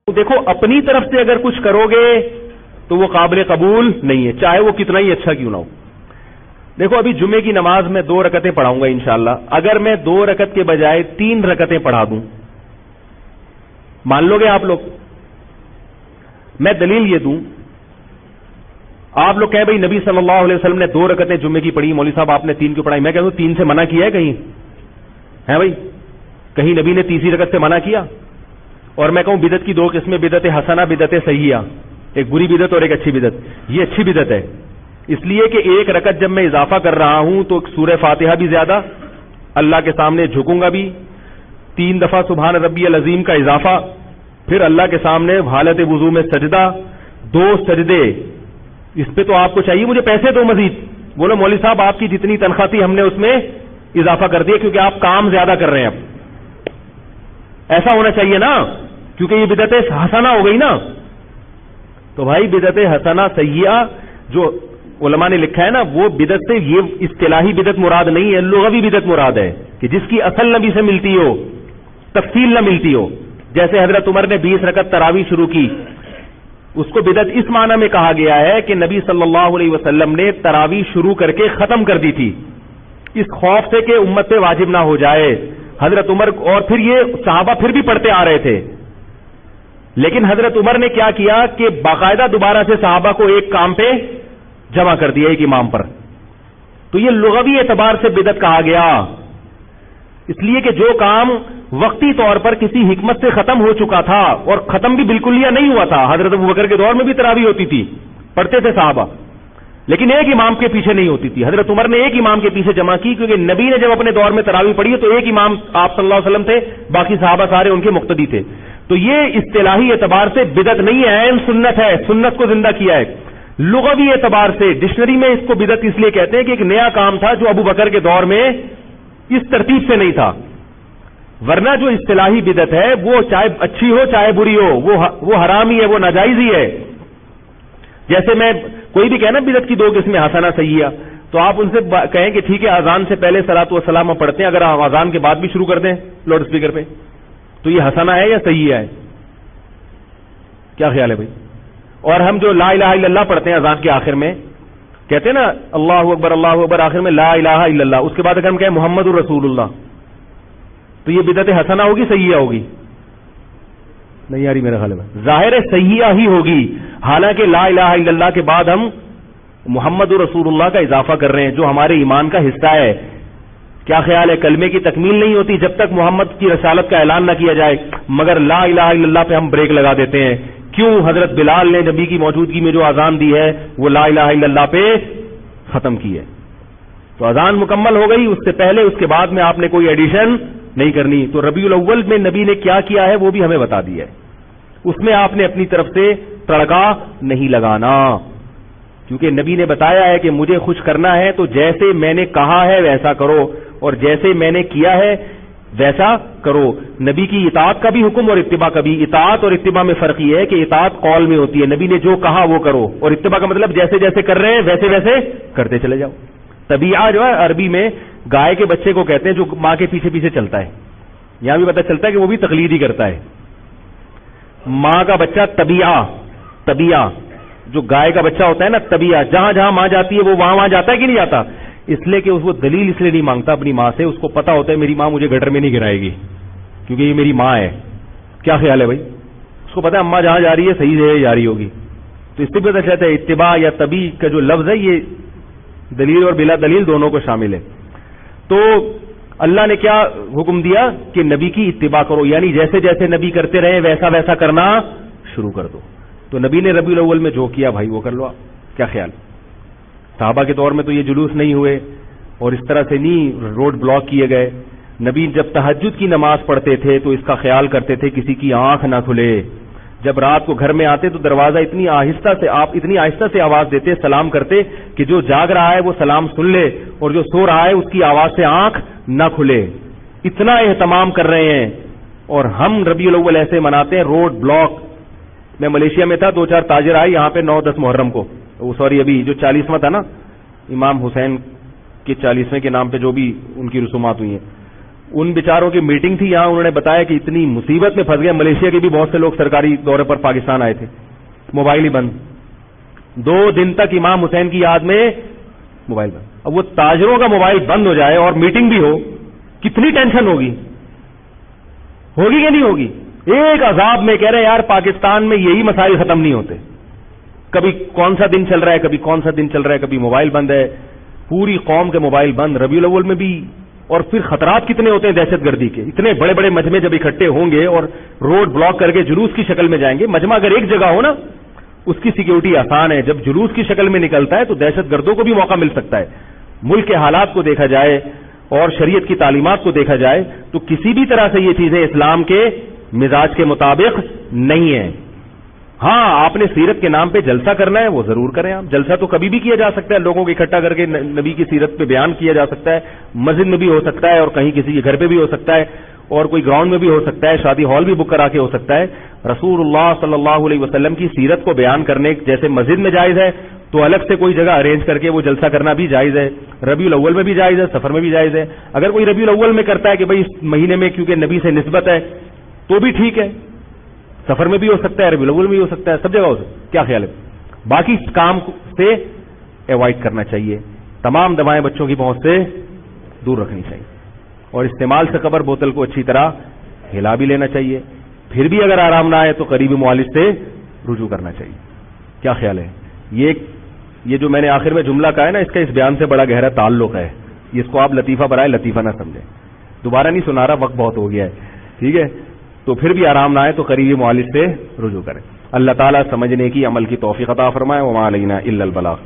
دیکھو اپنی طرف سے اگر کچھ کرو گے تو وہ قابل قبول نہیں ہے، چاہے وہ کتنا ہی اچھا کیوں نہ ہو۔ دیکھو ابھی جمعے کی نماز میں 2 رکعتیں پڑھاؤں گا انشاءاللہ، اگر میں 2 رکعت کے بجائے 3 رکعتیں پڑھا دوں، مان لو گے آپ لوگ؟ میں دلیل یہ دوں، آپ لوگ کہیں بھائی نبی صلی اللہ علیہ وسلم نے 2 رکعتیں جمعے کی پڑھی، مولوی صاحب آپ نے 3 کیوں پڑھائی؟ میں کہتا ہوں 3 سے منع کیا ہے کہیں؟ ہے بھائی کہیں نبی نے تیسری رکعت سے منع کیا؟ اور میں کہوں بدعت کی 2 قسمیں، بدعت حسنہ، بدعت سیئہ، ایک بری بدعت اور ایک اچھی بدعت۔ یہ اچھی بدعت ہے اس لیے کہ 1 رکعت جب میں اضافہ کر رہا ہوں تو سورہ فاتحہ بھی زیادہ، اللہ کے سامنے جھکوں گا بھی، 3 دفعہ سبحان ربی العظیم کا اضافہ، پھر اللہ کے سامنے حالت وضو میں سجدہ، 2 سجدے۔ اس پہ تو آپ کو چاہیے مجھے پیسے دو مزید، بولو مولوی صاحب آپ کی جتنی تنخواہ تھی ہم نے اس میں اضافہ کر دیا کیونکہ آپ کام زیادہ کر رہے ہیں۔ اب ایسا ہونا چاہیے نا، کیونکہ یہ بدعت حسنہ ہو گئی نا۔ تو بھائی بدعت حسنہ سیئہ جو علماء نے لکھا ہے نا، وہ بدعت سے یہ اصطلاحی بدعت مراد نہیں ہے، لغوی بدعت مراد ہے کہ جس کی اصل نبی سے ملتی ہو، تفصیل نہ ملتی ہو۔ جیسے حضرت عمر نے 20 رکعت تراویح شروع کی، اس کو بدعت اس معنی میں کہا گیا ہے کہ نبی صلی اللہ علیہ وسلم نے تراویح شروع کر کے ختم کر دی تھی، اس خوف سے کہ امت پہ واجب نہ ہو جائے۔ حضرت عمر، اور پھر یہ صحابہ پھر بھی پڑھتے آ رہے تھے، لیکن حضرت عمر نے کیا کیا کہ باقاعدہ دوبارہ سے صحابہ کو ایک کام پہ جمع کر دیا، ایک امام پر۔ تو یہ لغوی اعتبار سے بدعت کہا گیا، اس لیے کہ جو کام وقتی طور پر کسی حکمت سے ختم ہو چکا تھا، اور ختم بھی بالکل یا نہیں ہوا تھا، حضرت ابوبکر کے دور میں بھی تراویح ہوتی تھی، پڑھتے تھے صحابہ، لیکن ایک امام کے پیچھے نہیں ہوتی تھی۔ حضرت عمر نے ایک امام کے پیچھے جمع کی کیونکہ نبی نے جب اپنے دور میں تراویح پڑھی ہے تو ایک امام آپ صلی اللہ علیہ وسلم تھے، باقی صحابہ سارے ان کے مقتدی تھے۔ تو یہ اصطلاحی اعتبار سے بدعت نہیں ہے، عین سنت ہے، سنت کو زندہ کیا ہے۔ لغوی اعتبار سے ڈکشنری میں اس کو بدعت اس لیے کہتے ہیں کہ ایک نیا کام تھا جو ابو بکر کے دور میں اس ترتیب سے نہیں تھا، ورنہ جو اصطلاحی بدعت ہے وہ چاہے اچھی ہو چاہے بری ہو، وہ حرام ہی ہے، وہ ناجائز ہی ہے۔ جیسے میں کوئی بھی کہنا بدعت کی 2 قسمیں حسنہ سیئہ، تو آپ ان سے کہیں کہ ٹھیک ہے اذان سے پہلے صلاۃ والسلام ہم پڑھتے ہیں، اگر آپ اذان کے بعد بھی شروع کر دیں لاؤڈ اسپیکر پہ تو یہ حسنہ ہے یا سیئہ ہے؟ کیا خیال ہے بھائی؟ اور ہم جو لا الہ الا اللہ پڑھتے ہیں اذان کے آخر میں، کہتے ہیں نا اللہ اکبر آخر میں لا الہ الا اللہ، اس کے بعد اگر ہم کہیں محمد الرسول اللہ، تو یہ بدعت حسنہ ہوگی سیئہ ہوگی؟ نہیں یاری میرا خیال ہے ظاہر ہے سیئہ ہی ہوگی، حالانکہ لا الہ الا اللہ کے بعد ہم محمد رسول اللہ کا اضافہ کر رہے ہیں جو ہمارے ایمان کا حصہ ہے۔ کیا خیال ہے؟ کلمے کی تکمیل نہیں ہوتی جب تک محمد کی رسالت کا اعلان نہ کیا جائے، مگر لا الہ الا اللہ پہ ہم بریک لگا دیتے ہیں۔ کیوں؟ حضرت بلال نے نبی کی موجودگی میں جو اذان دی ہے وہ لا الہ الا اللہ پہ ختم کی ہے، تو اذان مکمل ہو گئی، اس سے پہلے اس کے بعد میں آپ نے کوئی ایڈیشن نہیں کرنی۔ تو ربیع الاول میں نبی نے کیا کیا ہے وہ بھی ہمیں بتا دیا ہے، اس میں آپ نے اپنی طرف سے تڑکا نہیں لگانا، کیونکہ نبی نے بتایا ہے کہ مجھے خوش کرنا ہے تو جیسے میں نے کہا ہے ویسا کرو، اور جیسے میں نے کیا ہے ویسا کرو۔ نبی کی اطاعت کا بھی حکم اور اتباع کا بھی۔ اطاعت اور اتباع میں فرق یہ ہے کہ اطاعت قول میں ہوتی ہے، نبی نے جو کہا وہ کرو، اور اتباع کا مطلب جیسے جیسے کر رہے ہیں ویسے ویسے کرتے چلے جاؤ۔ طبیعہ جو ہے عربی میں گائے کے بچے کو کہتے ہیں جو ماں کے پیچھے پیچھے چلتا ہے، یہاں بھی پتہ چلتا ہے کہ وہ بھی تقلید ہی کرتا ہے۔ ماں کا بچہ طبیعہ جو گائے کا بچہ ہوتا ہے نا، طبیعہ جہاں جہاں ماں جاتی ہے وہ وہاں جاتا ہے کہ نہیں جاتا؟ اس لیے کہ اس کو دلیل اس لیے نہیں مانگتا اپنی ماں سے، اس کو پتا ہوتا ہے میری ماں مجھے گٹر میں نہیں گرائے گی کیونکہ یہ میری ماں ہے۔ کیا خیال ہے بھائی؟ اس کو پتا ہے اماں جہاں جا رہی ہے صحیح سے جا رہی ہوگی، تو اس سے پتہ چلتا ہے اتباع یا طبی کا جو لفظ ہے یہ دلیل اور بلا دلیل دونوں کو شامل ہے۔ تو اللہ نے کیا حکم دیا کہ نبی کی اتباع کرو، یعنی جیسے جیسے نبی کرتے رہے ویسا ویسا کرنا شروع کر دو۔ تو نبی نے ربیع الاول میں جو کیا بھائی وہ کر لو۔ کیا خیال؟ صحابہ کے دور میں تو یہ جلوس نہیں ہوئے اور اس طرح سے نہیں روڈ بلاک کیے گئے۔ نبی جب تہجد کی نماز پڑھتے تھے تو اس کا خیال کرتے تھے کسی کی آنکھ نہ کھلے، جب رات کو گھر میں آتے تو دروازہ اتنی آہستہ سے آواز دیتے، سلام کرتے کہ جو جاگ رہا ہے وہ سلام سن لے اور جو سو رہا ہے اس کی آواز سے آنکھ نہ کھلے۔ اتنا اہتمام کر رہے ہیں، اور ہم ربیع الاول ایسے مناتے ہیں روڈ بلاک۔ میں ملیشیا میں تھا، 2-4 تاجر آئے یہاں پہ 9-10 محرم کو، ابھی جو 40واں تھا نا امام حسین کے 40ویں کے نام پہ جو بھی ان کی رسومات ہوئی ہیں، ان بیچاروں کی میٹنگ تھی یہاں, انہوں نے بتایا کہ اتنی مصیبت میں پھنس گئے, ملیشیا کے بھی بہت سے لوگ سرکاری دورے پر پاکستان آئے تھے, موبائل ہی بند, 2 دن تک امام حسین کی یاد میں موبائل بند. اب وہ تاجروں کا موبائل بند ہو جائے اور میٹنگ بھی ہو, کتنی ٹینشن ہوگی کہ نہیں ہوگی؟ ایک عذاب میں کہہ رہے یار پاکستان میں یہی مسائل ختم نہیں ہوتے, کبھی کون سا دن چل رہا ہے, کبھی کون سا دن چل رہا ہے, کبھی موبائل بند ہے, پوری قوم کے موبائل بند, ربیع الاول میں بھی. اور پھر خطرات کتنے ہوتے ہیں دہشت گردی کے, اتنے بڑے بڑے مجمع جب اکٹھے ہوں گے اور روڈ بلاک کر کے جلوس کی شکل میں جائیں گے. مجمع اگر ایک جگہ ہو نا اس کی سیکیورٹی آسان ہے, جب جلوس کی شکل میں نکلتا ہے تو دہشت گردوں کو بھی موقع مل سکتا ہے. ملک کے حالات کو دیکھا جائے اور شریعت کی تعلیمات کو دیکھا جائے تو کسی بھی طرح سے یہ چیزیں اسلام کے مزاج کے مطابق نہیں ہیں. ہاں آپ نے سیرت کے نام پہ جلسہ کرنا ہے وہ ضرور کریں. آپ جلسہ تو کبھی بھی کیا جا سکتا ہے, لوگوں کو اکٹھا کر کے نبی کی سیرت پہ بیان کیا جا سکتا ہے, مسجد میں بھی ہو سکتا ہے اور کہیں کسی کے گھر پہ بھی ہو سکتا ہے اور کوئی گراؤنڈ میں بھی ہو سکتا ہے, شادی ہال بھی بک کرا کے ہو سکتا ہے. رسول اللہ صلی اللہ علیہ وسلم کی سیرت کو بیان کرنے جیسے مسجد میں جائز ہے تو الگ سے کوئی جگہ ارینج کر کے وہ جلسہ کرنا بھی جائز ہے. ربیع الاول میں بھی جائز ہے, سفر میں بھی جائز ہے. اگر کوئی ربیع الاول میں کرتا ہے کہ بھائی اس مہینے میں کیونکہ نبی سے نسبت ہے تو بھی ٹھیک ہے, سفر میں بھی ہو سکتا ہے, ربیع الاول میں بھی ہو سکتا ہے, سب جگہ ہو سکتا ہے. کیا خیال ہے؟ باقی کام سے ایوائڈ کرنا چاہیے, تمام دوائیں بچوں کی پہنچ سے دور رکھنی چاہیے اور استعمال سے قبل بوتل کو اچھی طرح ہلا بھی لینا چاہیے. پھر بھی اگر آرام نہ آئے تو قریبی معالج سے رجوع کرنا چاہیے. کیا خیال ہے؟ یہ جو میں نے آخر میں جملہ کہا ہے نا, اس کا اس بیان سے بڑا گہرا تعلق ہے. اس کو آپ لطیفہ برائے لطیفہ نہ سمجھیں, دوبارہ نہیں سنا رہا, وقت بہت ہو گیا ہے. ٹھیک ہے, تو پھر بھی آرام نہ آئے تو قریبی معالج سے رجوع کریں. اللہ تعالیٰ سمجھنے کی عمل کی توفیق عطا فرمائے. وما علینا الا البلاغ.